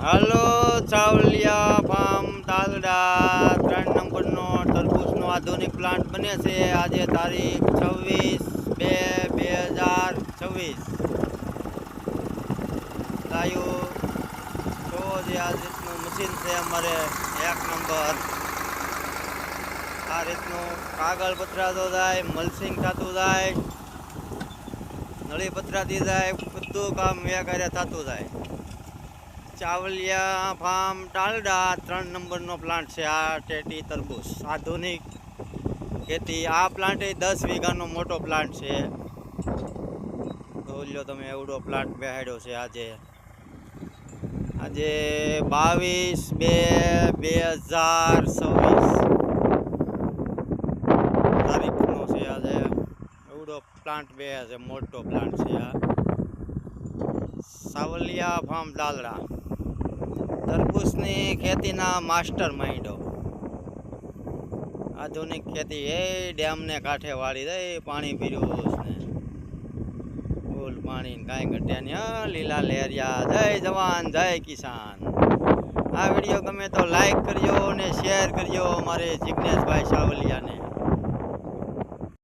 હાલો ચાવલિયા farm તાલડા 3 નંબરનો તરબૂચનો આધુનિક plant બને છે. આજે તારીખ 26/2/2026 લાયો તો જે આ રીતનું મશીન છે અમારે 1 નંબર. આ રીતનું કાગળ પથરાતો જાય, મલ્સિંગ થતું જાય, નળી પથરાતી જાય, બધું કામ વ્યાકારે થતું જાય. ચાવલિયા ફાર્મ તાલડા 3 નંબરનો પ્લાન્ટ છે. આ ટેટી તરબૂચ આધુનિક ખેતી. આ પ્લાન્ટ 10 વીઘાનો મોટો પ્લાન્ટ છે. તો લ્યો તમે એવડો પ્લાન્ટ બેહાડ્યો છે. આજે 22/2/2026 તારીખનો છે. આજે એવડો પ્લાન્ટ બે છે, મોટો પ્લાન્ટ છે. આ ચાવલિયા ફાર્મ તાલડા તરબૂચની ખેતીના માસ્ટર માઇન્ડો. આધુનિક ખેતી એ ડેમને કાંઠે વાળી દે, પાણી પીર્યું ને ફૂલ પાણી કાંઈ ઘટ્યા નહીં. લીલા લહેરિયા. જય જવાન જય કિસાન. આ વિડીયો ગમે તો લાઈક કરજો અને શેર કરજો અમારે જિગ્નેશભાઈ ચાવલિયાને.